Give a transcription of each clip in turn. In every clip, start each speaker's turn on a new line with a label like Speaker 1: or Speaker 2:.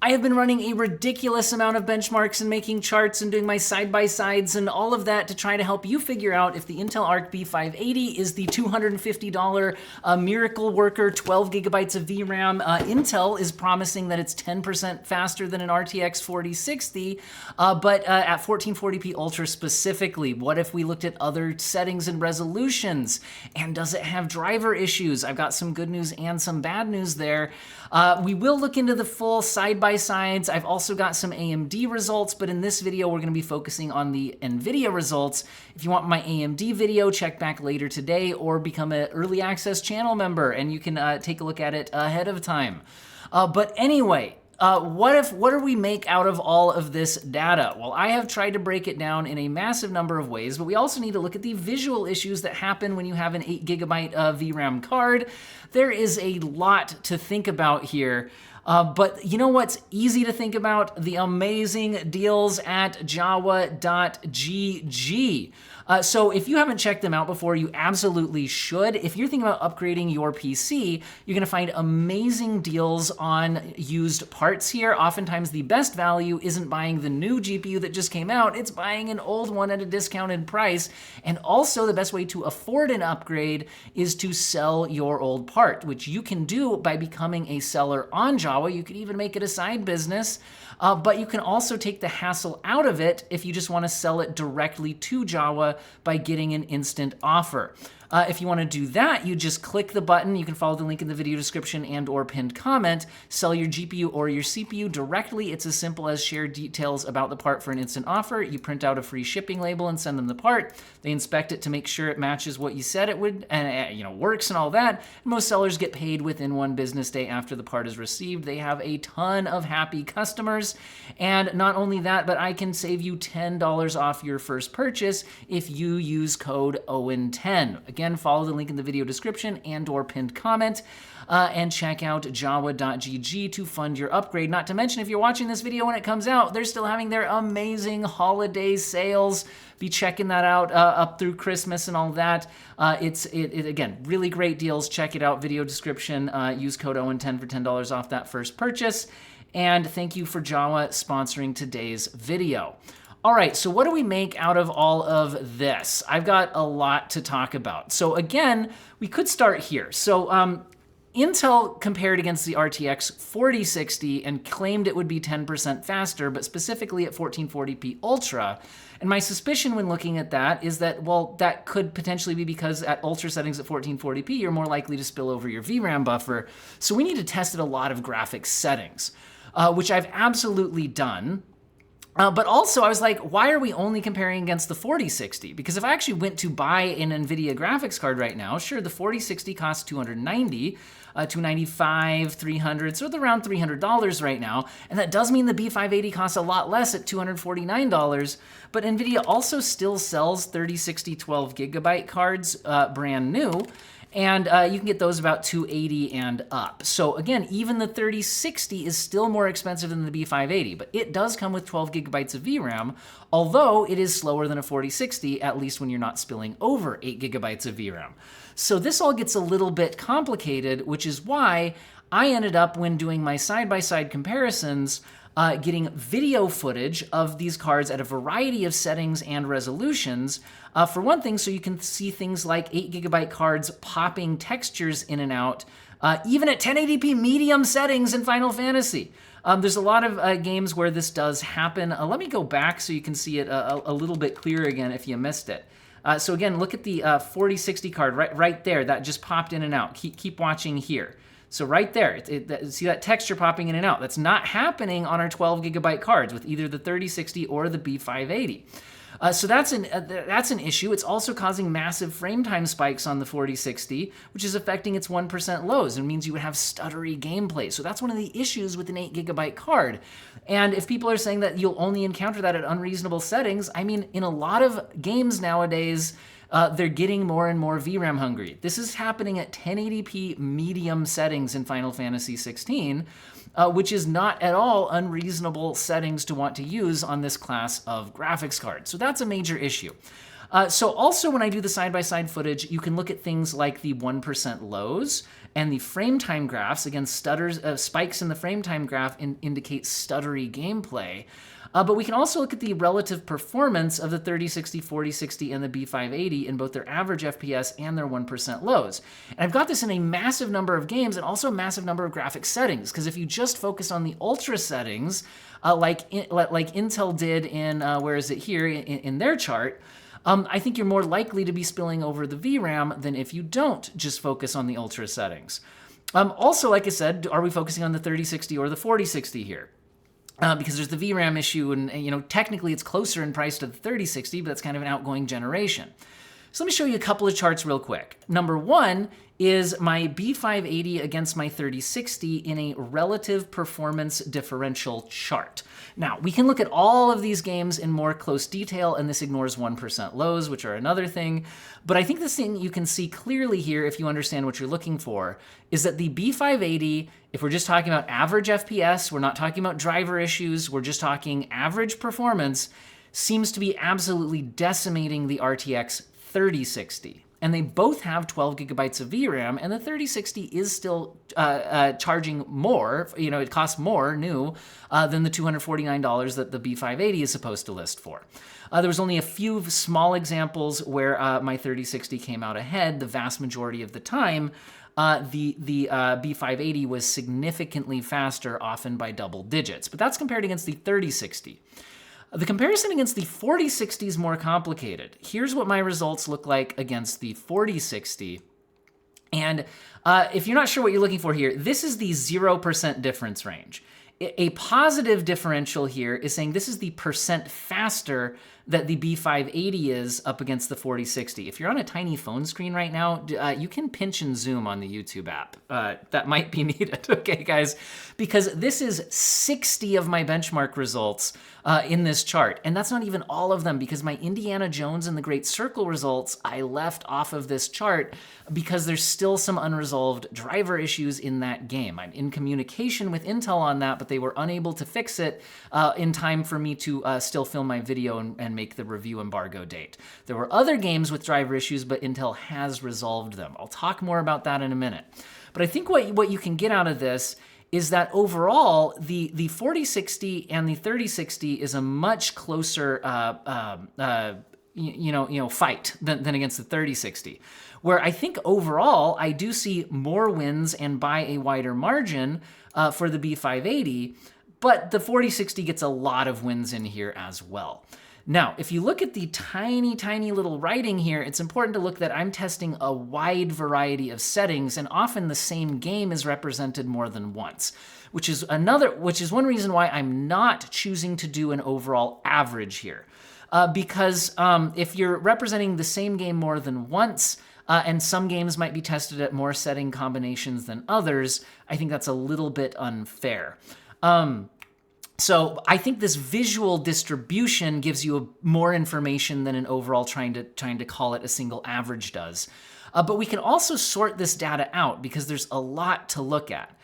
Speaker 1: I have been running a ridiculous amount of benchmarks and making charts and doing my side-by-sides and all of that to try to help you figure out if the Intel Arc B580 is the $250 miracle worker, 12 gigabytes of VRAM. Intel is promising that it's 10% faster than an RTX 4060, but at 1440p Ultra specifically. What if we looked at other settings and resolutions? And does it have driver issues? I've got some good news and some bad news there. We will look into the full side-by-sides. I've also got some AMD results, but in this video, we're going to be focusing on the Nvidia results. If you want my AMD video, check back later today or become an early access channel member, and you can take a look at it ahead of time. But anyway, what do we make out of all of this data? Well, I have tried to break it down in a massive number of ways, but we also need to look at the visual issues that happen when you have an 8 gigabyte VRAM card. There is a lot to think about here. But you know what's easy to think about? The amazing deals at Jawa.gg. So if you haven't checked them out before, you absolutely should. If you're thinking about upgrading your PC, you're gonna find amazing deals on used parts here. Oftentimes the best value isn't buying the new GPU that just came out, it's buying an old one at a discounted price. And also the best way to afford an upgrade is to sell your old part, which you can do by becoming a seller on Jawa. You could even make it a side business, but you can also take the hassle out of it if you just want to sell it directly to Jawa by getting an instant offer. If you want to do that, you just click the button. You can follow the link in the video description and or pinned comment. Sell your GPU or your CPU directly. It's as simple as share details about the part for an instant offer. You print out a free shipping label and send them the part. They inspect it to make sure it matches what you said it would and works and all that. Most sellers get paid within 1 business day after the part is received. They have a ton of happy customers. And not only that, but I can save you $10 off your first purchase if you use code OWEN10. Again, follow the link in the video description and or pinned comment and check out Jawa.gg to fund your upgrade. Not to mention, if you're watching this video when it comes out, they're still having their amazing holiday sales. Be checking that out up through Christmas and all that. Again, really great deals. Check it out, video description. Use code OWEN10 for $10 off that first purchase. And thank you for Jawa sponsoring today's video. All right, so what do we make out of all of this? I've got a lot to talk about. So again, we could start here. So Intel compared against the RTX 4060 and claimed it would be 10% faster, but specifically at 1440p Ultra. And my suspicion when looking at that is that, well, that could potentially be because at Ultra settings at 1440p, you're more likely to spill over your VRAM buffer. So we need to test at a lot of graphics settings, which I've absolutely done. But also I was like, why are we only comparing against the 4060? Because if I actually went to buy an Nvidia graphics card right now, sure, the 4060 costs $290, $295, $300, so it's around $300 right now. And that does mean the B580 costs a lot less at $249. But Nvidia also still sells 3060 12 gigabyte cards brand new. And you can get those about $280 and up. So again, even the 3060 is still more expensive than the B580, but it does come with 12 gigabytes of VRAM, although it is slower than a 4060, at least when you're not spilling over 8 gigabytes of VRAM. So this all gets a little bit complicated, which is why I ended up, when doing my side-by-side comparisons, getting video footage of these cards at a variety of settings and resolutions. For one thing, so you can see things like 8 gigabyte cards popping textures in and out, even at 1080p medium settings in Final Fantasy. There's a lot of games where this does happen. Let me go back so you can see it a little bit clearer again if you missed it. So again, look at the 4060 card right there. That just popped in and out. Keep watching here. So right there, see that texture popping in and out. That's not happening on our 12 gigabyte cards with either the 3060 or the B580. So that's an issue. It's also causing massive frame time spikes on the 4060, which is affecting its 1% lows and means you would have stuttery gameplay. So that's one of the issues with an 8 gigabyte card. And if people are saying that you'll only encounter that at unreasonable settings, I mean, in a lot of games nowadays, they're getting more and more VRAM hungry. This is happening at 1080p medium settings in Final Fantasy 16, which is not at all unreasonable settings to want to use on this class of graphics card. So that's a major issue. So also when I do the side-by-side footage, you can look at things like the 1% lows and the frame time graphs. Again, spikes in the frame time graph indicate stuttery gameplay. But we can also look at the relative performance of the 3060, 4060, and the B580 in both their average FPS and their 1% lows. And I've got this in a massive number of games and also a massive number of graphic settings, because if you just focus on the ultra settings, like Intel did in, where is it here, in their chart, I think you're more likely to be spilling over the VRAM than if you don't just focus on the ultra settings. Also, like I said, are we focusing on the 3060 or the 4060 here? Because there's the VRAM issue, and technically it's closer in price to the 3060, but that's kind of an outgoing generation. So let me show you a couple of charts real quick. Number one is my B580 against my 3060 in a relative performance differential chart. Now, we can look at all of these games in more close detail, and this ignores 1% lows, which are another thing. But I think the thing you can see clearly here, if you understand what you're looking for, is that the B580, if we're just talking about average FPS, we're not talking about driver issues, we're just talking average performance, seems to be absolutely decimating the RTX 3060. And they both have 12 gigabytes of VRAM, and the 3060 is still charging more, it costs more new than the $249 that the B580 is supposed to list for. There was only a few small examples where my 3060 came out ahead. The vast majority of the time, the B580 was significantly faster, often by double digits. But that's compared against the 3060. The comparison against the 4060 is more complicated. Here's what my results look like against the 4060. And if you're not sure what you're looking for here, this is the 0% difference range. A positive differential here is saying this is the percent faster that the B580 is up against the 4060. If you're on a tiny phone screen right now, you can pinch and zoom on the YouTube app. That might be needed, okay, guys? Because this is 60 of my benchmark results in this chart. And that's not even all of them, because my Indiana Jones and the Great Circle results I left off of this chart because there's still some unresolved driver issues in that game. I'm in communication with Intel on that, but they were unable to fix it in time for me to still film my video and make the review embargo date. There were other games with driver issues, but Intel has resolved them. I'll talk more about that in a minute. But I think what you can get out of this is that overall, the 4060 and the 3060 is a much closer fight than against the 3060. Where I think overall, I do see more wins and by a wider margin for the B580, but the 4060 gets a lot of wins in here as well. Now, if you look at the tiny, tiny little writing here, it's important to look that I'm testing a wide variety of settings, and often the same game is represented more than once, which is one reason why I'm not choosing to do an overall average here. Because if you're representing the same game more than once, and some games might be tested at more setting combinations than others, I think that's a little bit unfair. So I think this visual distribution gives you more information than an overall trying to call it a single average does. But we can also sort this data out because there's a lot to look at.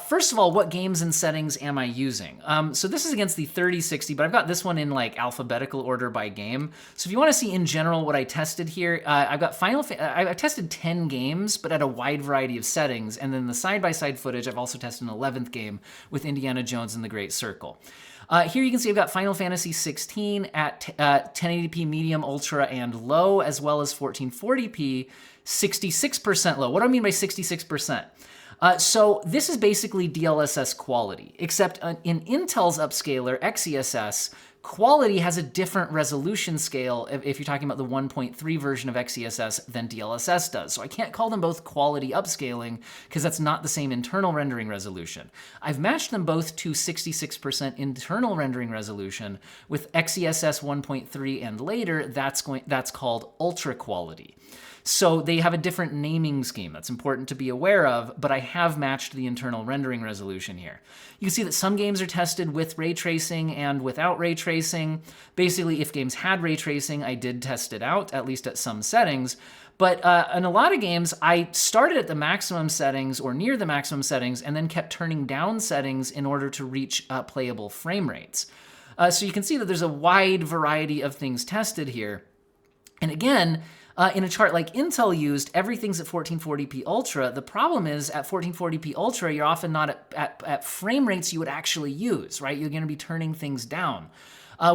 Speaker 1: First of all, what games and settings am I using? So this is against the 3060, but I've got this one in like alphabetical order by game. So if you want to see in general what I tested here, I've got I tested 10 games, but at a wide variety of settings. And then the side-by-side footage, I've also tested an 11th game with Indiana Jones and the Great Circle. Here you can see I've got Final Fantasy 16 at 1080p medium, ultra, and low, as well as 1440p, 66% low. What do I mean by 66%? So this is basically DLSS quality, except in Intel's upscaler, XeSS, quality has a different resolution scale if you're talking about the 1.3 version of XeSS than DLSS does. So I can't call them both quality upscaling because that's not the same internal rendering resolution. I've matched them both to 66% internal rendering resolution. With XeSS 1.3 and later, that's called ultra quality. So they have a different naming scheme that's important to be aware of, but I have matched the internal rendering resolution here. You can see that some games are tested with ray tracing and without ray tracing. Basically, if games had ray tracing, I did test it out, at least at some settings. But in a lot of games, I started at the maximum settings or near the maximum settings and then kept turning down settings in order to reach playable frame rates. So you can see that there's a wide variety of things tested here. And again, in a chart like Intel used, everything's at 1440p Ultra. The problem is at 1440p Ultra, you're often not at frame rates you would actually use, right? You're going to be turning things down,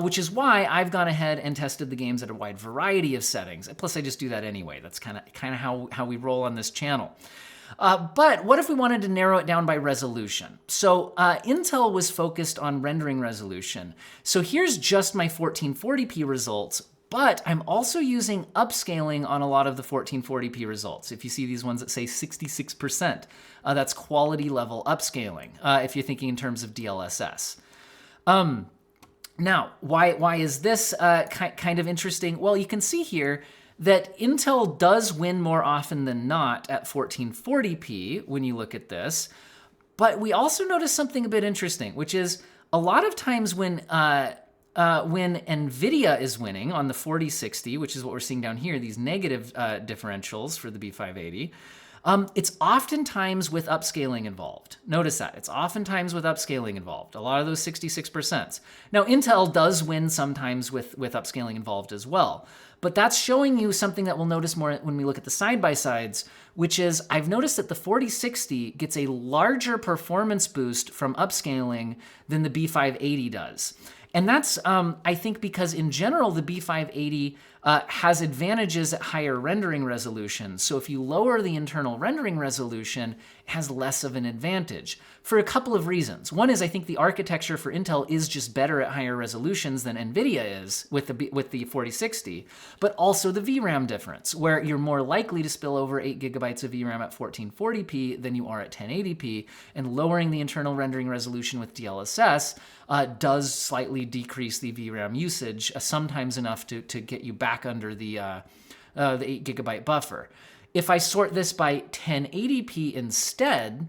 Speaker 1: which is why I've gone ahead and tested the games at a wide variety of settings. Plus, I just do that anyway. That's kind of how we roll on this channel. But what if we wanted to narrow it down by resolution? So Intel was focused on rendering resolution. So here's just my 1440p results, but I'm also using upscaling on a lot of the 1440p results. If you see these ones that say 66%, that's quality level upscaling, if you're thinking in terms of DLSS. Now, why is this kind of interesting? Well, you can see here that Intel does win more often than not at 1440p when you look at this. But we also notice something a bit interesting, which is a lot of times when Nvidia is winning on the 4060, which is what we're seeing down here, these negative differentials for the B580, it's oftentimes with upscaling involved. Notice that. It's oftentimes with upscaling involved, a lot of those 66%. Now, Intel does win sometimes with upscaling involved as well. But that's showing you something that we'll notice more when we look at the side-by-sides, which is I've noticed that the 4060 gets a larger performance boost from upscaling than the B580 does. And that's, I think, because in general, the B580 has advantages at higher rendering resolution. So if you lower the internal rendering resolution, it has less of an advantage for a couple of reasons. One is I think the architecture for Intel is just better at higher resolutions than Nvidia is with the 4060, but also the VRAM difference, where you're more likely to spill over 8 gigabytes of VRAM at 1440p than you are at 1080p, and lowering the internal rendering resolution with DLSS does slightly decrease the VRAM usage, sometimes enough to get you back under the 8 gigabyte buffer. If I sort this by 1080p instead,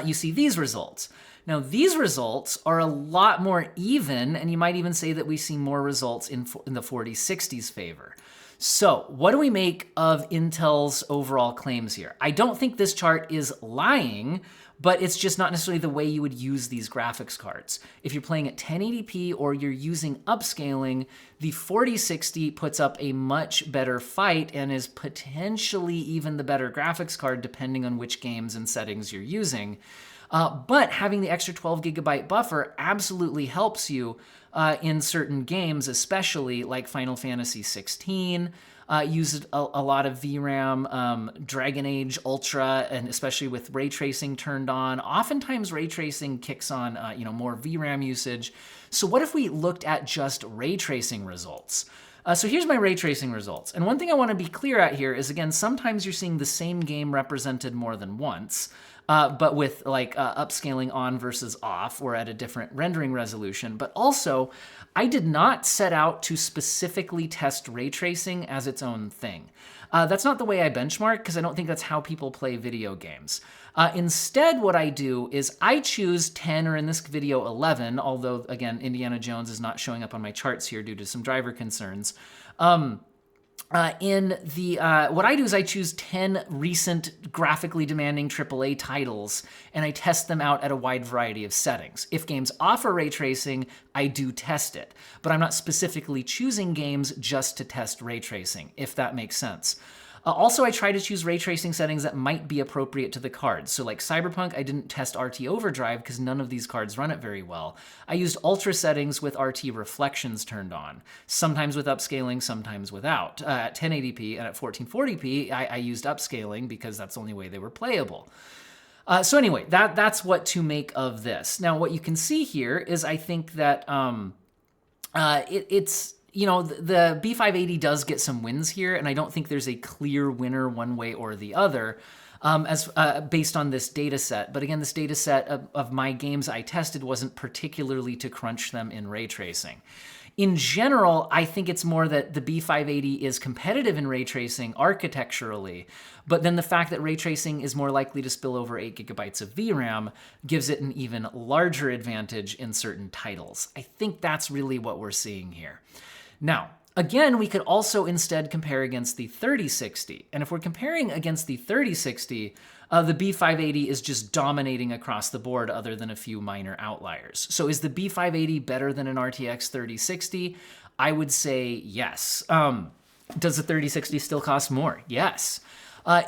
Speaker 1: you see these results. Now, these results are a lot more even, and you might even say that we see more results in the 4060's favor. So what do we make of Intel's overall claims here? I don't think this chart is lying, but it's just not necessarily the way you would use these graphics cards. If you're playing at 1080p or you're using upscaling, the 4060 puts up a much better fight and is potentially even the better graphics card depending on which games and settings you're using. But having the extra 12 gigabyte buffer absolutely helps you in certain games, especially like Final Fantasy 16. Used a lot of VRAM, Dragon Age Ultra, and especially with ray tracing turned on. Oftentimes ray tracing kicks on more VRAM usage. So what if we looked at just ray tracing results? So here's my ray tracing results. And one thing I want to be clear at here is, again, sometimes you're seeing the same game represented more than once, but with like upscaling on versus off or at a different rendering resolution. But also, I did not set out to specifically test ray tracing as its own thing. That's not the way I benchmark, because I don't think that's how people play video games. Instead, what I do is I choose 10, or in this video 11, although again, Indiana Jones is not showing up on my charts here due to some driver concerns. What I do is I choose 10 recent graphically demanding AAA titles, and I test them out at a wide variety of settings. If games offer ray tracing, I do test it, but I'm not specifically choosing games just to test ray tracing, if that makes sense. Also, I try to choose ray tracing settings that might be appropriate to the cards. So like Cyberpunk, I didn't test RT Overdrive because none of these cards run it very well. I used ultra settings with RT reflections turned on, sometimes with upscaling, sometimes without. At 1080p and at 1440p, I used upscaling because that's the only way they were playable. So anyway, that's what to make of this. Now, what you can see here is I think that it's... the B580 does get some wins here, and I don't think there's a clear winner one way or the other based on this data set. But again, this data set of my games I tested wasn't particularly to crunch them in ray tracing. In general, I think it's more that the B580 is competitive in ray tracing architecturally, but then the fact that ray tracing is more likely to spill over 8 gigabytes of VRAM gives it an even larger advantage in certain titles. I think that's really what we're seeing here. Now, again, we could also instead compare against the 3060. And if we're comparing against the 3060, the B580 is just dominating across the board other than a few minor outliers. So is the B580 better than an RTX 3060? I would say yes. Does the 3060 still cost more? Yes.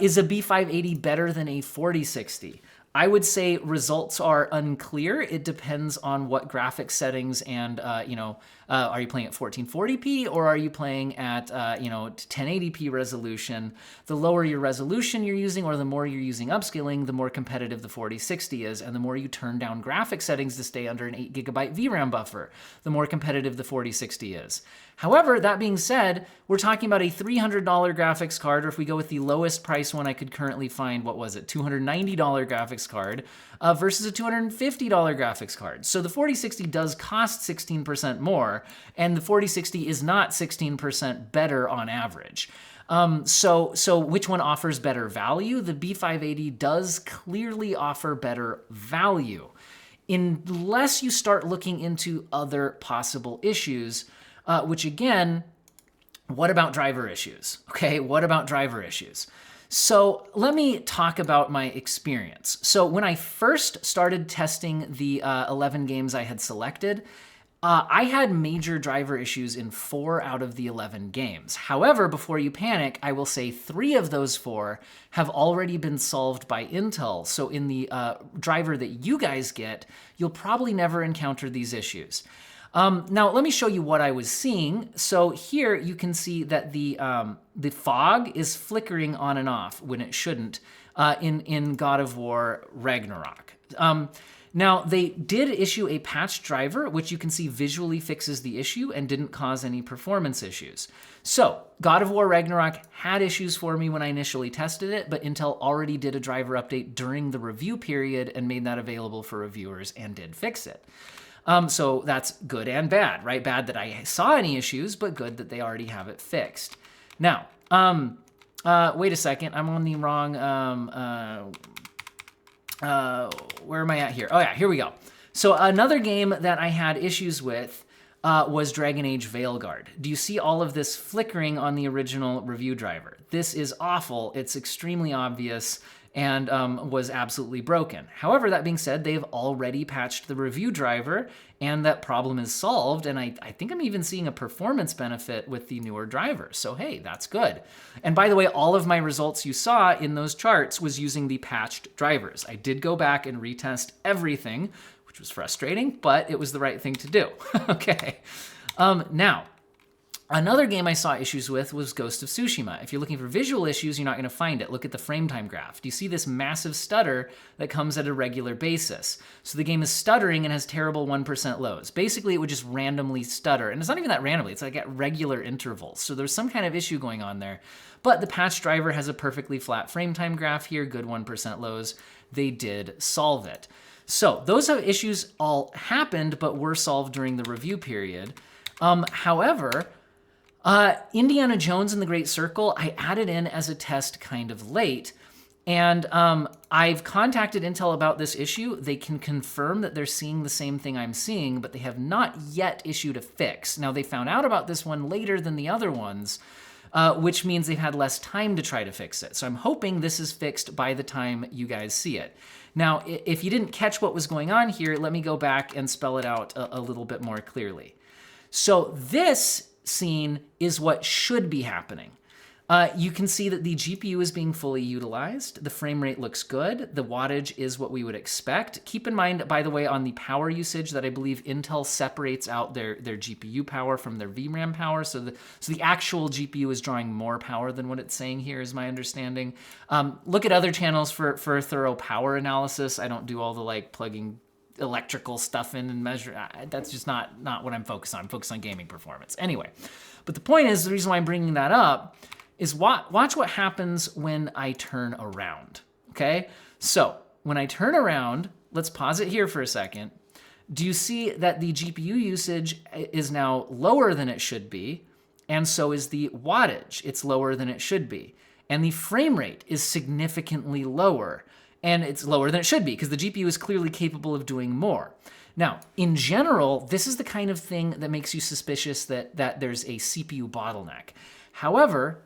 Speaker 1: Is a B580 better than a 4060? I would say results are unclear. It depends on what graphics settings and, are you playing at 1440p or are you playing at, 1080p resolution? The lower your resolution you're using or the more you're using upscaling, the more competitive the 4060 is. And the more you turn down graphic settings to stay under an 8GB VRAM buffer, the more competitive the 4060 is. However, that being said, we're talking about a $300 graphics card, or if we go with the lowest price one I could currently find, what was it, $290 graphics card versus a $250 graphics card. So the 4060 does cost 16% more, and the 4060 is not 16% better on average. So which one offers better value? The B580 does clearly offer better value, unless you start looking into other possible issues. Which again, what about driver issues? Okay, what about driver issues? So let me talk about my experience. So when I first started testing the 11 games I had selected, I had major driver issues in 4 out of the 11 games. However, before you panic, I will say 3 of those 4 have already been solved by Intel. So in the driver that you guys get, you'll probably never encounter these issues. Now, let me show you what I was seeing. So here you can see that the fog is flickering on and off when it shouldn't in God of War Ragnarok. Now, they did issue a patch driver, which you can see visually fixes the issue and didn't cause any performance issues. So, God of War Ragnarok had issues for me when I initially tested it, but Intel already did a driver update during the review period and made that available for reviewers and did fix it. So that's good and bad, right? Bad that I saw any issues, but good that they already have it fixed. Now, wait a second. I'm on the wrong, where am I at here? Oh yeah, here we go. So another game that I had issues with was Dragon Age Veilguard. Do you see all of this flickering on the original review driver? This is awful. It's extremely obvious and was absolutely broken. However, that being said, they've already patched the review driver and that problem is solved, and I think I'm even seeing a performance benefit with the newer driver. So hey, that's good. And by the way, all of my results you saw in those charts was using the patched drivers. I did go back and retest everything, which was frustrating, but it was the right thing to do. Okay. Now, another game I saw issues with was Ghost of Tsushima. If you're looking for visual issues, you're not going to find it. Look at the frame time graph. Do you see this massive stutter that comes at a regular basis? So the game is stuttering and has terrible 1% lows. Basically, it would just randomly stutter. And it's not even that randomly. It's like at regular intervals. So there's some kind of issue going on there. But the patch driver has a perfectly flat frame time graph here, good 1% lows. They did solve it. So those issues all happened, but were solved during the review period. However, Indiana Jones and the Great Circle, I added in as a test kind of late, and I've contacted Intel about this issue. They can confirm that they're seeing the same thing I'm seeing, but they have not yet issued a fix. Now, they found out about this one later than the other ones, which means they've had less time to try to fix it. So I'm hoping this is fixed by the time you guys see it. Now, if you didn't catch what was going on here, let me go back and spell it out a little bit more clearly. So this scene is what should be happening. You can see that the GPU is being fully utilized. The frame rate looks good. The wattage is what we would expect. Keep in mind, by the way, on the power usage that I believe Intel separates out their GPU power from their VRAM power. So the actual GPU is drawing more power than what it's saying here, is my understanding. Look at other channels for a thorough power analysis. I don't do all the plugging electrical stuff in and measure. That's just not what I'm focused on. I'm focused on gaming performance. Anyway, but the point is, the reason why I'm bringing that up is watch what happens when I turn around, okay? So when I turn around, let's pause it here for a second. Do you see that the GPU usage is now lower than it should be? And so is the wattage. It's lower than it should be. And the frame rate is significantly lower. And it's lower than it should be because the GPU is clearly capable of doing more. Now, in general, this is the kind of thing that makes you suspicious that there's a CPU bottleneck. However,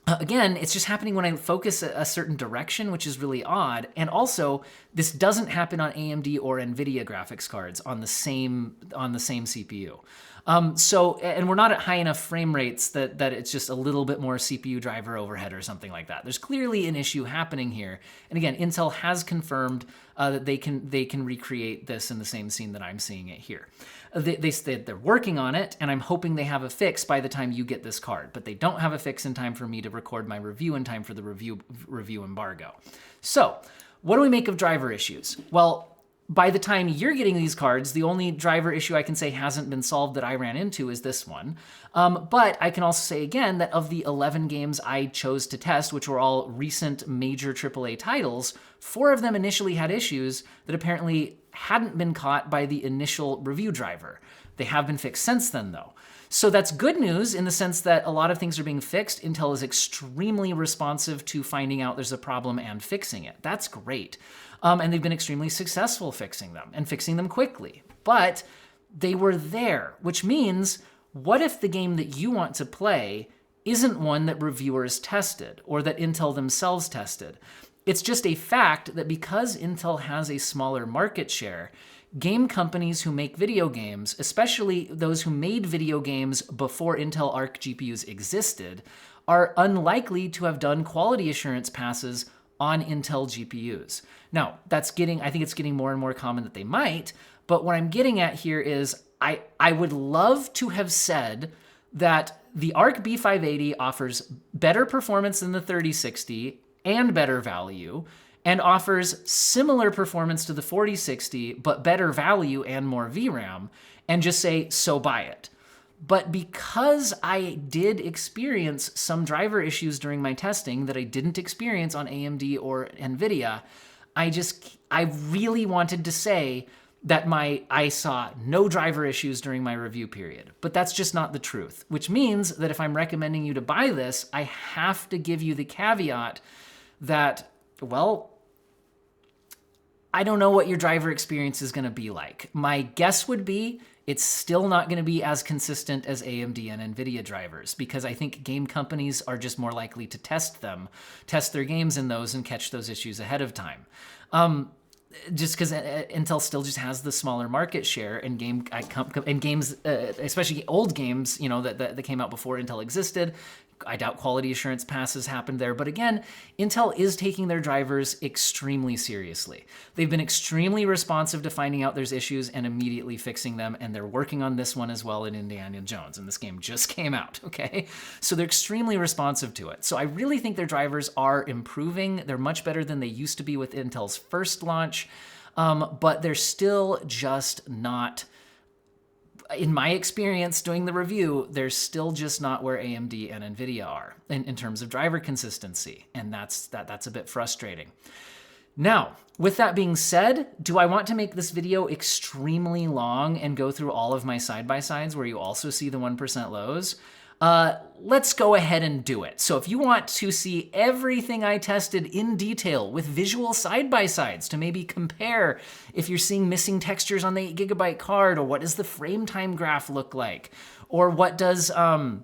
Speaker 1: again, it's just happening when I focus a certain direction, which is really odd. And also, This doesn't happen on AMD or Nvidia graphics cards on the same CPU. And we're not at high enough frame rates that it's just a little bit more CPU driver overhead or something like that. There's clearly an issue happening here. And again, Intel has confirmed that they can recreate this in the same scene that I'm seeing it here. They said they're working on it, and I'm hoping they have a fix by the time you get this card. But they don't have a fix in time for me to record my review in time for the review embargo. So what do we make of driver issues? Well, by the time you're getting these cards, the only driver issue I can say hasn't been solved that I ran into is this one. But I can also say again that of the 11 games I chose to test, which were all recent major AAA titles, 4 of them initially had issues that apparently hadn't been caught by the initial review driver. They have been fixed since then, though. So that's good news in the sense that a lot of things are being fixed. Intel is extremely responsive to finding out there's a problem and fixing it. That's great. And they've been extremely successful fixing them and fixing them quickly. But they were there, which means what if the game that you want to play isn't one that reviewers tested or that Intel themselves tested? It's just a fact that because Intel has a smaller market share, game companies who make video games, especially those who made video games before Intel Arc GPUs existed, are unlikely to have done quality assurance passes on Intel GPUs. Now, I think it's getting more and more common that they might, but what I'm getting at here is I would love to have said that the Arc B580 offers better performance than the 3060 and better value, and offers similar performance to the 4060, but better value and more VRAM, and just say, so buy it. But because I did experience some driver issues during my testing that I didn't experience on AMD or Nvidia, I really wanted to say that I saw no driver issues during my review period. But that's just not the truth, which means that if I'm recommending you to buy this, I have to give you the caveat that, well, I don't know what your driver experience is going to be like. My guess would be it's still not going to be as consistent as AMD and Nvidia drivers, because I think game companies are just more likely to test their games in those and catch those issues ahead of time. Just because Intel still just has the smaller market share and games, especially old games, that came out before Intel existed. I doubt quality assurance passes happened there. But again, Intel is taking their drivers extremely seriously. They've been extremely responsive to finding out there's issues and immediately fixing them. And they're working on this one as well in Indiana Jones. And this game just came out, okay? So they're extremely responsive to it. So I really think their drivers are improving. They're much better than they used to be with Intel's first launch. But they're still just not... In my experience doing the review, they're still just not where AMD and Nvidia are in terms of driver consistency, and that's a bit frustrating. Now, with that being said, do I want to make this video extremely long and go through all of my side-by-sides where you also see the 1% lows? Let's go ahead and do it. So if you want to see everything I tested in detail with visual side-by-sides to maybe compare if you're seeing missing textures on the 8GB card, or what does the frame time graph look like, or what does XeSS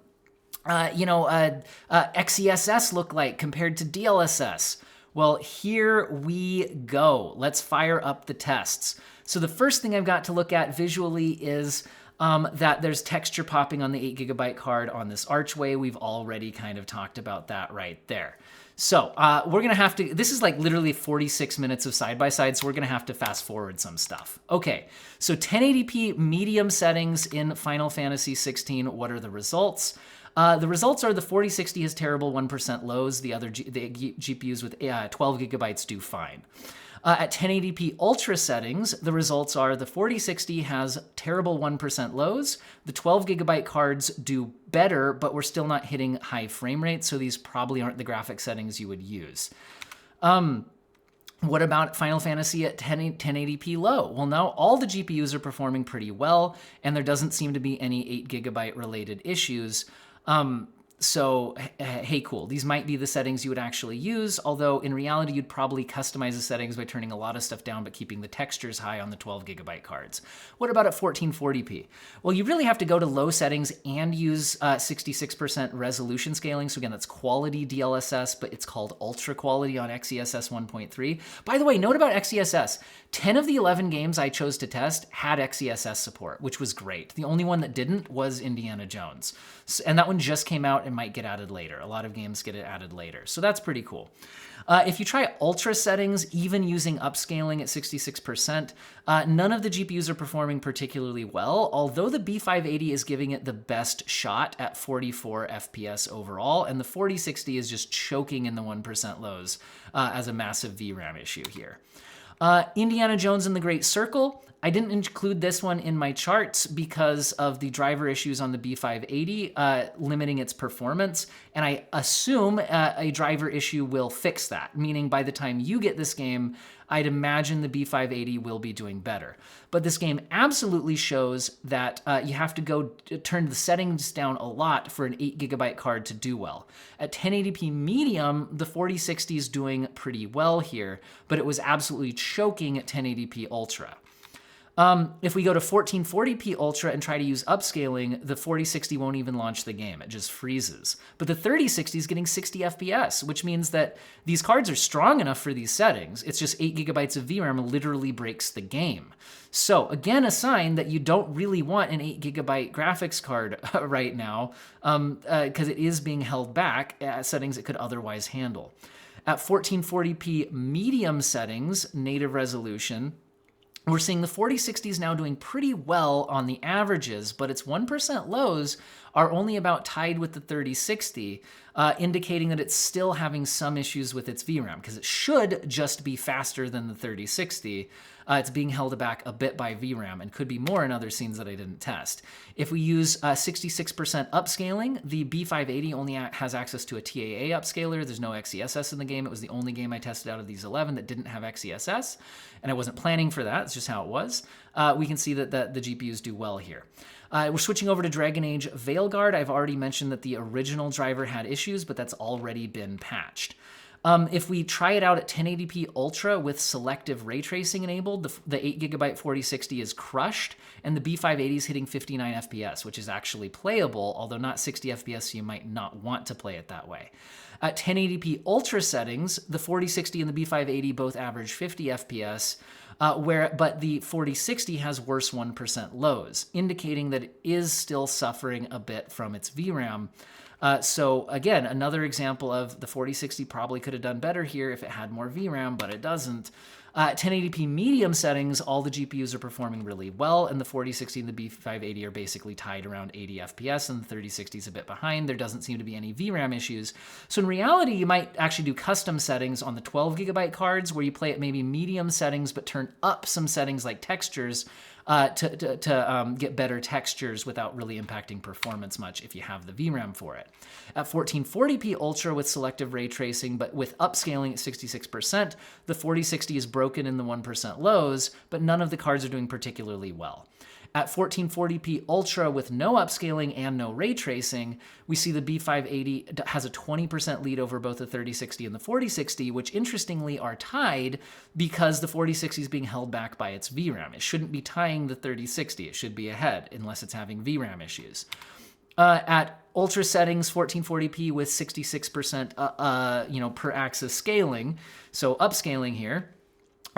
Speaker 1: look like compared to DLSS? Well, here we go. Let's fire up the tests. So the first thing I've got to look at visually is that there's texture popping on the 8GB card on this archway. We've already kind of talked about that right there. So we're gonna have to, this is like literally 46 minutes of side-by-side, so we're gonna have to fast forward some stuff. Okay, so 1080p medium settings in Final Fantasy 16, what are the results? The results are the 4060 has terrible 1% lows, the other GPUs with 12GB do fine. At 1080p Ultra settings, the results are the 4060 has terrible 1% lows, the 12GB cards do better, but we're still not hitting high frame rates, so these probably aren't the graphic settings you would use. What about Final Fantasy at 1080p low? Well, now all the GPUs are performing pretty well, and there doesn't seem to be any 8GB related issues. So, hey, cool. These might be the settings you would actually use, although in reality, you'd probably customize the settings by turning a lot of stuff down but keeping the textures high on the 12 gigabyte cards. What about at 1440p? Well, you really have to go to low settings and use 66% resolution scaling. So again, that's quality DLSS, but it's called ultra quality on XeSS 1.3. By the way, note about XeSS. 10 of the 11 games I chose to test had XeSS support, which was great. The only one that didn't was Indiana Jones. And that one just came out and might get added later. A lot of games get it added later. So that's pretty cool. If you try ultra settings, even using upscaling at 66%, none of the GPUs are performing particularly well, although the B580 is giving it the best shot at 44 FPS overall, and the 4060 is just choking in the 1% lows as a massive VRAM issue here. Indiana Jones and the Great Circle. I didn't include this one in my charts because of the driver issues on the B580 limiting its performance, and I assume a driver issue will fix that, meaning by the time you get this game, I'd imagine the B580 will be doing better. But this game absolutely shows that you have to go turn the settings down a lot for an 8 gigabyte card to do well. At 1080p medium, the 4060 is doing pretty well here, but it was absolutely choking at 1080p ultra. If we go to 1440p Ultra and try to use upscaling, the 4060 won't even launch the game. It just freezes. But the 3060 is getting 60 FPS, which means that these cards are strong enough for these settings. It's just 8 gigabytes of VRAM literally breaks the game. So again, a sign that you don't really want an 8 gigabyte graphics card right now, because it is being held back at settings it could otherwise handle. At 1440p medium settings, native resolution, we're seeing the 4060 is now doing pretty well on the averages, but its 1% lows are only about tied with the 3060, indicating that it's still having some issues with its VRAM, because it should just be faster than the 3060. It's being held back a bit by VRAM and could be more in other scenes that I didn't test. If we use 66% upscaling, the B580 only has access to a TAA upscaler. There's no XeSS in the game. It was the only game I tested out of these 11 that didn't have XeSS, and I wasn't planning for that. It's just how it was. We can see that the GPUs do well here. We're switching over to Dragon Age Veilguard. I've already mentioned that the original driver had issues, but that's already been patched. If we try it out at 1080p Ultra with selective ray tracing enabled, the 8 gigabyte 4060 is crushed, and the B580 is hitting 59 FPS, which is actually playable, although not 60 FPS, so you might not want to play it that way. At 1080p Ultra settings, the 4060 and the B580 both average 50 FPS, but the 4060 has worse 1% lows, indicating that it is still suffering a bit from its VRAM. So again, another example of the 4060 probably could have done better here if it had more VRAM, but it doesn't. 1080p medium settings, all the GPUs are performing really well, and the 4060 and the B580 are basically tied around 80 FPS, and the 3060 is a bit behind. There doesn't seem to be any VRAM issues. So in reality, you might actually do custom settings on the 12 gigabyte cards where you play at maybe medium settings, but turn up some settings like textures to get better textures without really impacting performance much if you have the VRAM for it. At 1440p Ultra with selective ray tracing, but with upscaling at 66%, the 4060 is broken in the 1% lows, but none of the cards are doing particularly well. At 1440p Ultra with no upscaling and no ray tracing, we see the B580 has a 20% lead over both the 3060 and the 4060, which interestingly are tied because the 4060 is being held back by its VRAM. It shouldn't be tying the 3060. It should be ahead unless it's having VRAM issues. At Ultra settings, 1440p with 66% per axis scaling, so upscaling here,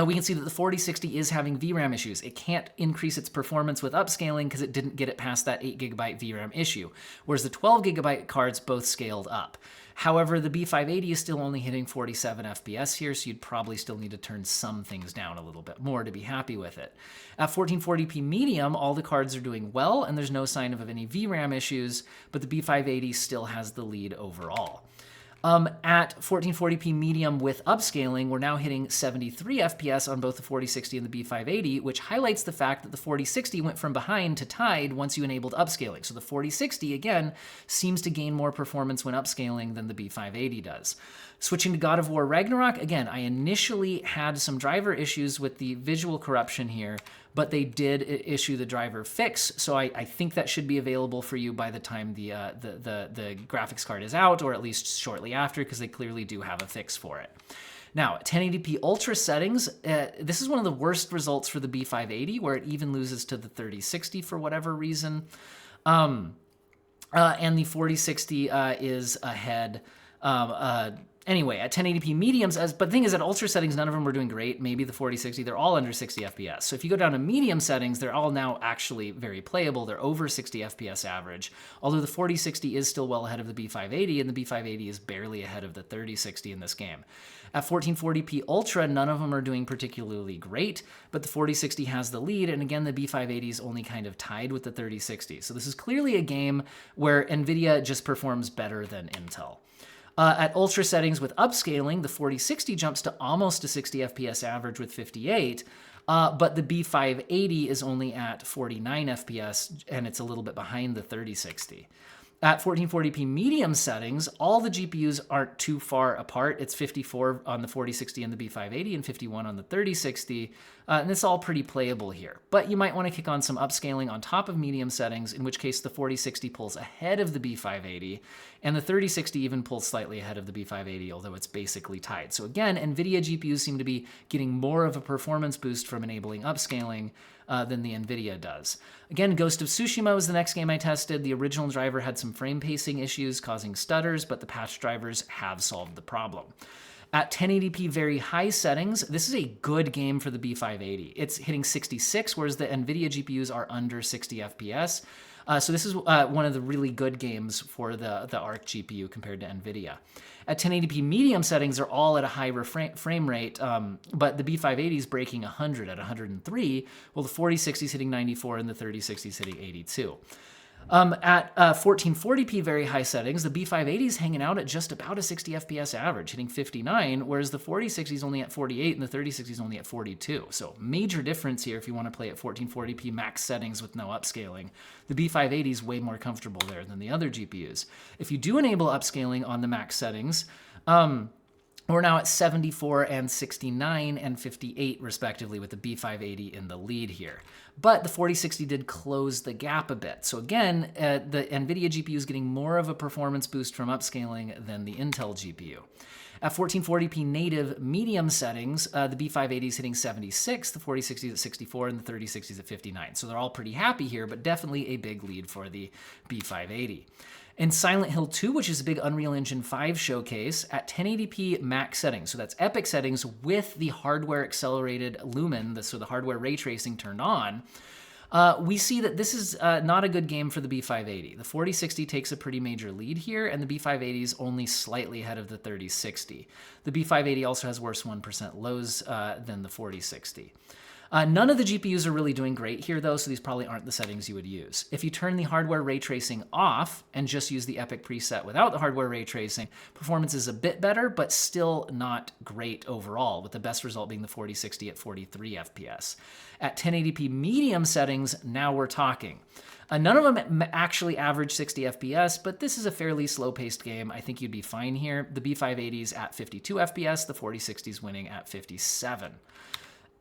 Speaker 1: we can see that the 4060 is having VRAM issues. It can't increase its performance with upscaling because it didn't get it past that 8 gigabyte VRAM issue, whereas the 12 gigabyte cards both scaled up. However, the B580 is still only hitting 47 FPS here, so you'd probably still need to turn some things down a little bit more to be happy with it. At 1440p medium, all the cards are doing well, and there's no sign of any VRAM issues, but the B580 still has the lead overall. At 1440p medium with upscaling, we're now hitting 73 FPS on both the 4060 and the B580, which highlights the fact that the 4060 went from behind to tied once you enabled upscaling. So the 4060, again, seems to gain more performance when upscaling than the B580 does. Switching to God of War Ragnarok, again, I initially had some driver issues with the visual corruption here, but they did issue the driver fix, so I think that should be available for you by the time the graphics card is out, or at least shortly after, because they clearly do have a fix for it. Now, 1080p Ultra settings, this is one of the worst results for the B580, where it even loses to the 3060 for whatever reason. And the 4060 is ahead. Anyway, at 1080p mediums, but the thing is, at Ultra settings, none of them were doing great. Maybe the 4060, they're all under 60 FPS. So if you go down to medium settings, they're all now actually very playable. They're over 60 FPS average, although the 4060 is still well ahead of the B580, and the B580 is barely ahead of the 3060 in this game. At 1440p Ultra, none of them are doing particularly great, but the 4060 has the lead, and again, the B580 is only kind of tied with the 3060. So this is clearly a game where Nvidia just performs better than Intel. At Ultra settings with upscaling, the 4060 jumps to almost a 60 FPS average with 58, but the B580 is only at 49 FPS, and it's a little bit behind the 3060. At 1440p medium settings, all the GPUs aren't too far apart. It's 54 on the 4060 and the B580 and 51 on the 3060, and it's all pretty playable here. But you might want to kick on some upscaling on top of medium settings, in which case the 4060 pulls ahead of the B580, and the 3060 even pulls slightly ahead of the B580, although it's basically tied. So again, Nvidia GPUs seem to be getting more of a performance boost from enabling upscaling than the Nvidia does. Again, Ghost of Tsushima was the next game I tested. The original driver had some frame pacing issues causing stutters, but the patch drivers have solved the problem. At 1080p very high settings, this is a good game for the B580. It's hitting 66, whereas the Nvidia GPUs are under 60 FPS. So this is one of the really good games for the ARC GPU compared to Nvidia. At 1080p medium settings, they're all at a high frame rate, but the B580 is breaking 100 at 103, while the 4060 is hitting 94 and the 3060 is hitting 82. At 1440p very high settings, the B580 is hanging out at just about a 60 FPS average, hitting 59, whereas the 4060 is only at 48 and the 3060 is only at 42. So major difference here if you want to play at 1440p max settings with no upscaling. The B580 is way more comfortable there than the other GPUs. If you do enable upscaling on the max settings, we're now at 74 and 69 and 58 respectively, with the B580 in the lead here. But the 4060 did close the gap a bit. So again, the Nvidia GPU is getting more of a performance boost from upscaling than the Intel GPU. At 1440p native medium settings, the B580 is hitting 76, the 4060 is at 64, and the 3060 is at 59. So they're all pretty happy here, but definitely a big lead for the B580. In Silent Hill 2, which is a big Unreal Engine 5 showcase, at 1080p max settings, so that's epic settings with the hardware accelerated lumen, so the hardware ray tracing turned on, we see that this is not a good game for the B580. The 4060 takes a pretty major lead here, and the B580 is only slightly ahead of the 3060. The B580 also has worse 1% lows than the 4060. None of the GPUs are really doing great here, though, so these probably aren't the settings you would use. If you turn the hardware ray tracing off and just use the Epic preset without the hardware ray tracing, performance is a bit better, but still not great overall, with the best result being the 4060 at 43 FPS. At 1080p medium settings, now we're talking. None of them actually average 60 FPS, but this is a fairly slow-paced game. I think you'd be fine here. The B580 is at 52 FPS, the 4060 is winning at 57.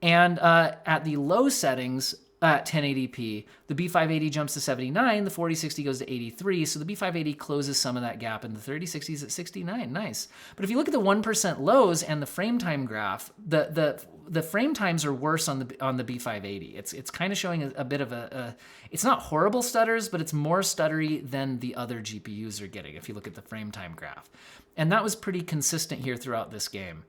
Speaker 1: And at the low settings, at 1080p, the B580 jumps to 79, the 4060 goes to 83, so the B580 closes some of that gap, and the 3060 is at 69. Nice. But if you look at the 1% lows and the frame time graph, the frame times are worse on the B580. It's kind of showing a bit of it's not horrible stutters, but it's more stuttery than the other GPUs are getting if you look at the frame time graph. And that was pretty consistent here throughout this game.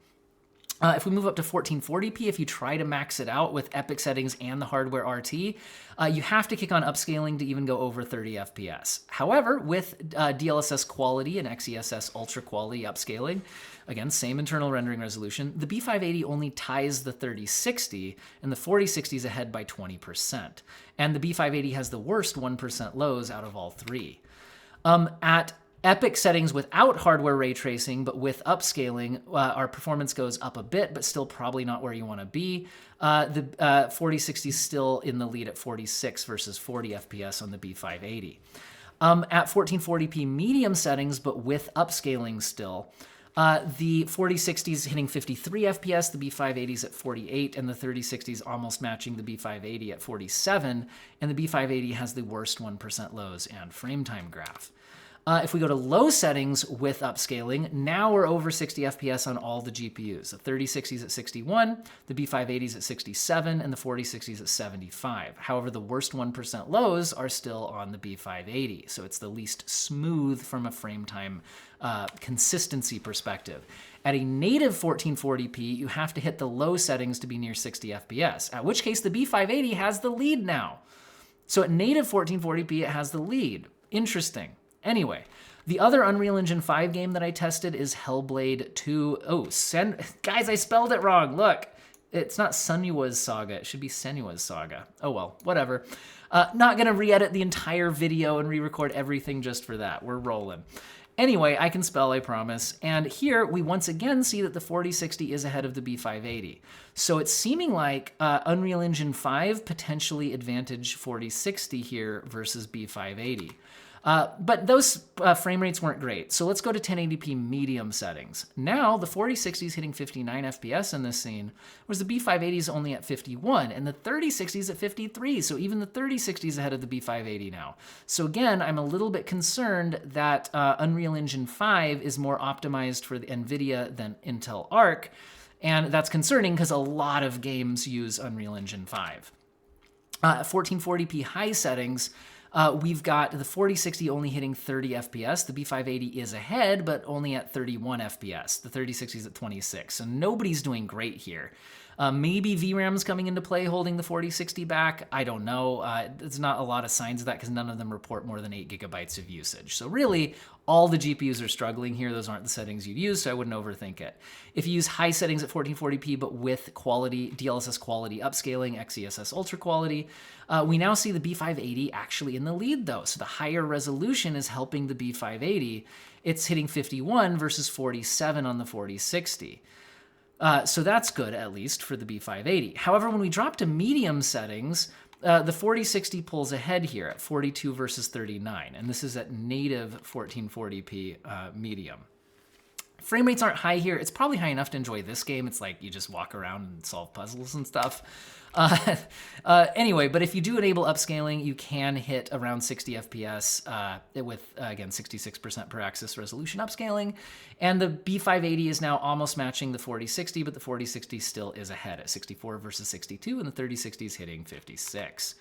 Speaker 1: If we move up to 1440p, if you try to max it out with epic settings and the hardware RT, you have to kick on upscaling to even go over 30 FPS. However, with DLSS quality and XeSS ultra quality upscaling, again, same internal rendering resolution, the B580 only ties the 3060, and the 4060 is ahead by 20%. And the B580 has the worst 1% lows out of all three. At epic settings without hardware ray tracing, but with upscaling, our performance goes up a bit, but still probably not where you want to be. The 4060 is still in the lead at 46 versus 40 FPS on the B580. At 1440p medium settings, but with upscaling still, The 4060 is hitting 53 FPS, the B580 is at 48, and the 3060 is almost matching the B580 at 47, and the B580 has the worst 1% lows and frame time graph. If we go to low settings with upscaling, now we're over 60 FPS on all the GPUs. The 3060 is at 61, the B580 is at 67, and the 4060 is at 75. However, the worst 1% lows are still on the B580, so it's the least smooth from a frame time consistency perspective. At a native 1440p, you have to hit the low settings to be near 60 FPS, at which case the B580 has the lead now. So at native 1440p, it has the lead. Interesting. Anyway, the other Unreal Engine 5 game that I tested is Hellblade 2. Oh, guys, I spelled it wrong. Look, it's not Senua's Saga. It should be Senua's Saga. Oh, well, whatever. Not going to re-edit the entire video and re-record everything just for that. We're rolling. Anyway, I can spell, I promise. And here we once again see that the 4060 is ahead of the B580. So it's seeming like Unreal Engine 5 potentially advantage 4060 here versus B580. But those frame rates weren't great. So let's go to 1080p medium settings. Now the 4060 is hitting 59 FPS in this scene, whereas the B580 is only at 51, and the 3060 is at 53. So even the 3060 is ahead of the B580 now. So again, I'm a little bit concerned that Unreal Engine 5 is more optimized for the Nvidia than Intel Arc, and that's concerning because a lot of games use Unreal Engine 5. 1440p high settings, we've got the 4060 only hitting 30 FPS. The B580 is ahead, but only at 31 FPS. The 3060 is at 26. So nobody's doing great here. Maybe VRAM's coming into play holding the 4060 back. I don't know. There's not a lot of signs of that because none of them report more than 8 gigabytes of usage. So really, all the GPUs are struggling here. Those aren't the settings you'd use, so I wouldn't overthink it. If you use high settings at 1440p, but with quality, DLSS quality upscaling, XeSS ultra quality, we now see the B580 actually in the lead though. So the higher resolution is helping the B580. It's hitting 51 versus 47 on the 4060. So that's good, at least, for the B580. However, when we drop to medium settings, the 4060 pulls ahead here at 42 versus 39, and this is at native 1440p medium. Frame rates aren't high here. It's probably high enough to enjoy this game. It's like you just walk around and solve puzzles and stuff. Anyway, but if you do enable upscaling, you can hit around 60 FPS with, again, 66% per axis resolution upscaling. And the B580 is now almost matching the 4060, but the 4060 still is ahead at 64 versus 62, and the 3060 is hitting 56.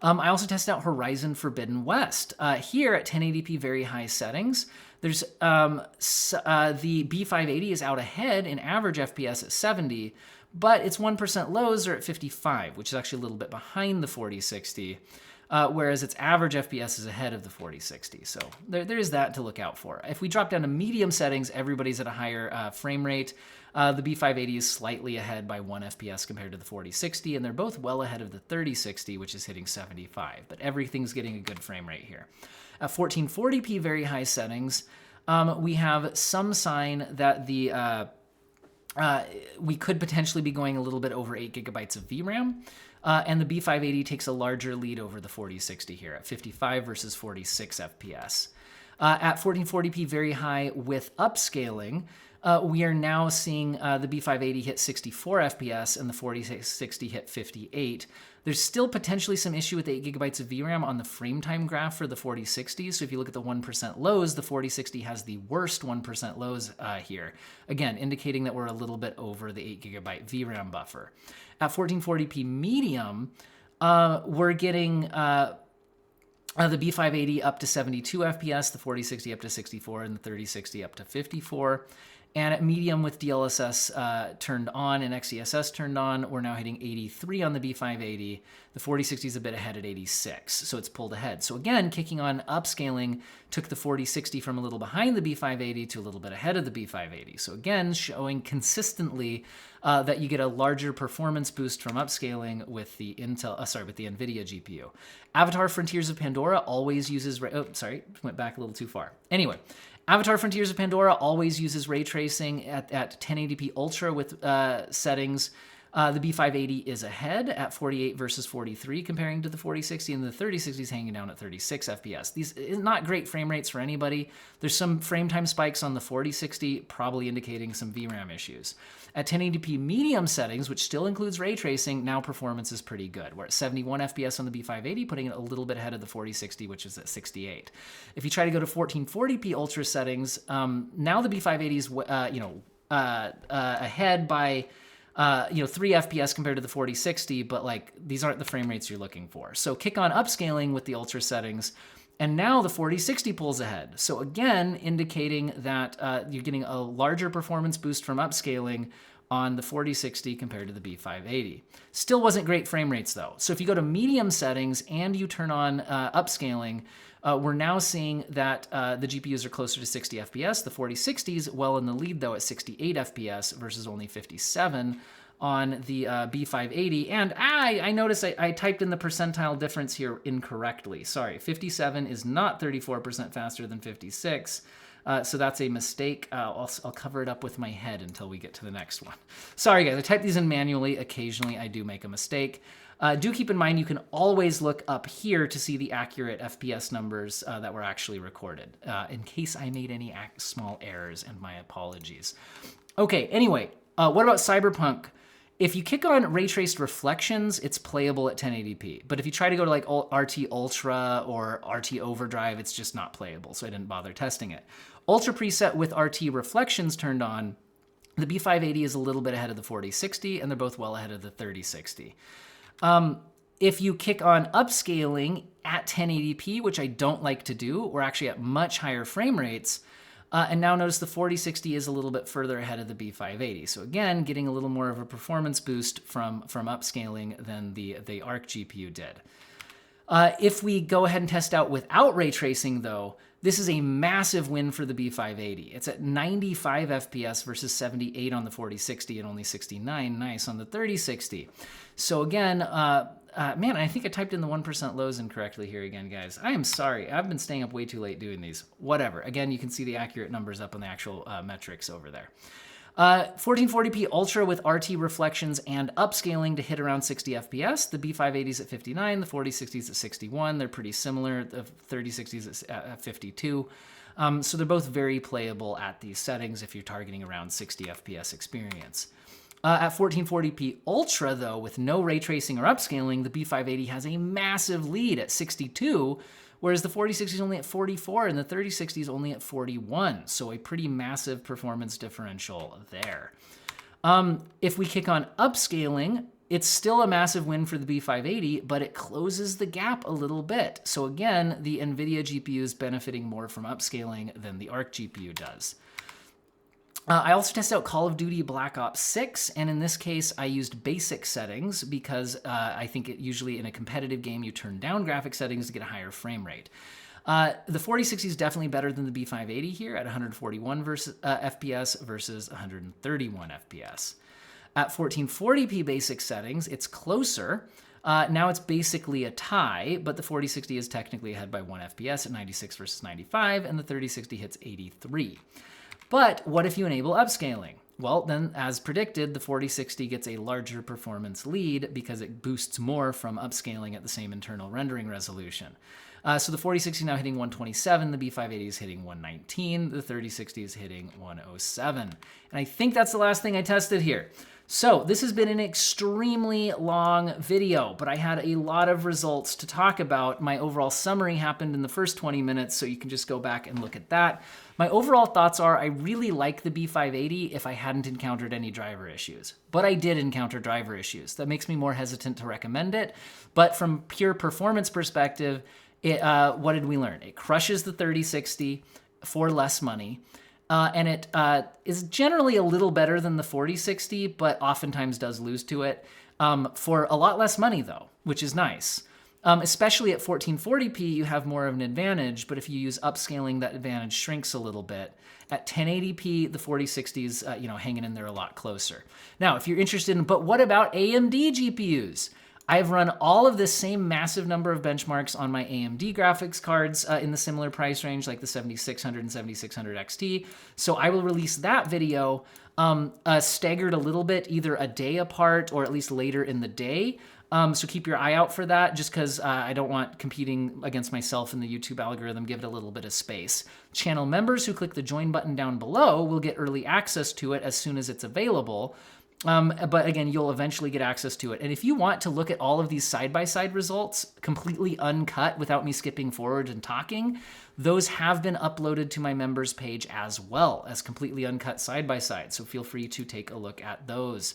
Speaker 1: I also tested out Horizon Forbidden West. Here at 1080p very high settings, there's the B580 is out ahead in average FPS at 70, but its 1% lows are at 55, which is actually a little bit behind the 4060, whereas its average FPS is ahead of the 4060. So there's that to look out for. If we drop down to medium settings, everybody's at a higher frame rate. The B580 is slightly ahead by 1 FPS compared to the 4060, and they're both well ahead of the 3060, which is hitting 75, but everything's getting a good frame rate here. At 1440p very high settings, we have some sign that we could potentially be going a little bit over 8 gigabytes of VRAM, and the B580 takes a larger lead over the 4060 here at 55 versus 46 FPS. At 1440p very high with upscaling, we are now seeing the B580 hit 64 FPS and the 4060 hit 58. There's still potentially some issue with 8 gigabytes of VRAM on the frame time graph for the 4060. So if you look at the 1% lows, the 4060 has the worst 1% lows here. Again, indicating that we're a little bit over the 8 gigabyte VRAM buffer. At 1440p medium, we're getting the B580 up to 72 FPS, the 4060 up to 64, and the 3060 up to 54. And at medium with DLSS turned on and XeSS turned on, we're now hitting 83 on the B580. The 4060 is a bit ahead at 86, so it's pulled ahead. So again, kicking on upscaling took the 4060 from a little behind the B580 to a little bit ahead of the B580. So again, showing consistently that you get a larger performance boost from upscaling with the with the Nvidia GPU. Avatar Frontiers of Pandora always uses, went back a little too far. Anyway, Avatar Frontiers of Pandora always uses ray tracing at 1080p Ultra with settings. The B580 is ahead at 48 versus 43 comparing to the 4060, and the 3060 is hanging down at 36 FPS. These is not great frame rates for anybody. There's some frame time spikes on the 4060, probably indicating some VRAM issues. At 1080p medium settings, which still includes ray tracing, now performance is pretty good. We're at 71 FPS on the B580, putting it a little bit ahead of the 4060, which is at 68. If you try to go to 1440p ultra settings, now the B580 is ahead by 3 FPS compared to the 4060, but like these aren't the frame rates you're looking for. So kick on upscaling with the ultra settings, and now the 4060 pulls ahead. So again, indicating that you're getting a larger performance boost from upscaling on the 4060 compared to the B580. Still wasn't great frame rates though. So if you go to medium settings and you turn on upscaling, we're now seeing that the GPUs are closer to 60 FPS. The 4060s well in the lead though at 68 FPS versus only 57 on the B580. And I noticed I typed in the percentile difference here incorrectly. Sorry, 57 is not 34% faster than 56. So that's a mistake. I'll cover it up with my head until we get to the next one. Sorry guys, I type these in manually. Occasionally I do make a mistake. Do keep in mind you can always look up here to see the accurate FPS numbers that were actually recorded, in case I made any small errors, and my apologies. Okay, anyway, what about Cyberpunk? If you kick on ray traced reflections, it's playable at 1080p. But if you try to go to like RT Ultra or RT Overdrive, it's just not playable, so I didn't bother testing it. Ultra preset with RT reflections turned on, the B580 is a little bit ahead of the 4060, and they're both well ahead of the 3060. If you kick on upscaling at 1080p, which I don't like to do, we're actually at much higher frame rates. And now notice the 4060 is a little bit further ahead of the B580. So again, getting a little more of a performance boost from upscaling than the ARC GPU did. If we go ahead and test out without ray tracing though, this is a massive win for the B580. It's at 95 FPS versus 78 on the 4060 and only 69 nice on the 3060. So again, man, I think I typed in the 1% lows incorrectly here again, guys. I am sorry. I've been staying up way too late doing these. Whatever. Again, you can see the accurate numbers up on the actual metrics over there. 1440p Ultra with RT reflections and upscaling to hit around 60 FPS. The B580 is at 59, the 4060 is at 61. They're pretty similar. The 3060 is at 52. So they're both very playable at these settings if you're targeting around 60 FPS experience. At 1440p Ultra, though, with no ray tracing or upscaling, the B580 has a massive lead at 62, whereas the 4060 is only at 44 and the 3060 is only at 41. So a pretty massive performance differential there. If we kick on upscaling, it's still a massive win for the B580, but it closes the gap a little bit. So again, the Nvidia GPU is benefiting more from upscaling than the ARC GPU does. I also tested out Call of Duty Black Ops 6, and in this case, I used basic settings because I think usually in a competitive game, you turn down graphic settings to get a higher frame rate. The 4060 is definitely better than the B580 here at 141 FPS versus 131 FPS. At 1440p basic settings, it's closer. Now it's basically a tie, but the 4060 is technically ahead by 1 FPS at 96 versus 95, and the 3060 hits 83. But what if you enable upscaling? Well, then, as predicted, the 4060 gets a larger performance lead because it boosts more from upscaling at the same internal rendering resolution. So the 4060 now hitting 127, the B580 is hitting 119, the 3060 is hitting 107. And I think that's the last thing I tested here. So this has been an extremely long video, but I had a lot of results to talk about. My overall summary happened in the first 20 minutes, so you can just go back and look at that. My overall thoughts are I really like the B580 if I hadn't encountered any driver issues, but I did encounter driver issues. That makes me more hesitant to recommend it, but from pure performance perspective, what did we learn? It crushes the 3060 for less money. And it is generally a little better than the 4060, but oftentimes does lose to it for a lot less money, though, which is nice. Especially at 1440p, you have more of an advantage, but if you use upscaling, that advantage shrinks a little bit. At 1080p, the 4060 is hanging in there a lot closer. Now, if you're interested in, but what about AMD GPUs? I've run all of this same massive number of benchmarks on my AMD graphics cards in the similar price range, like the 7600 and 7600 XT. So I will release that video staggered a little bit, either a day apart or at least later in the day. So keep your eye out for that, just because I don't want competing against myself in the YouTube algorithm. Give it a little bit of space. Channel members who click the join button down below will get early access to it as soon as it's available. But again, you'll eventually get access to it. And if you want to look at all of these side-by-side results completely uncut without me skipping forward and talking, those have been uploaded to my members page as well as completely uncut side-by-side. So feel free to take a look at those.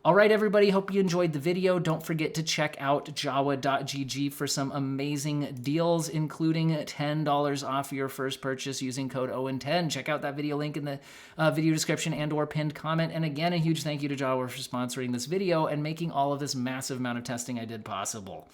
Speaker 1: All right, everybody, hope you enjoyed the video. Don't forget to check out jawa.gg for some amazing deals, including $10 off your first purchase using code OWEN10. Check out that video link in the video description and or pinned comment. And again, a huge thank you to Jawa for sponsoring this video and making all of this massive amount of testing I did possible.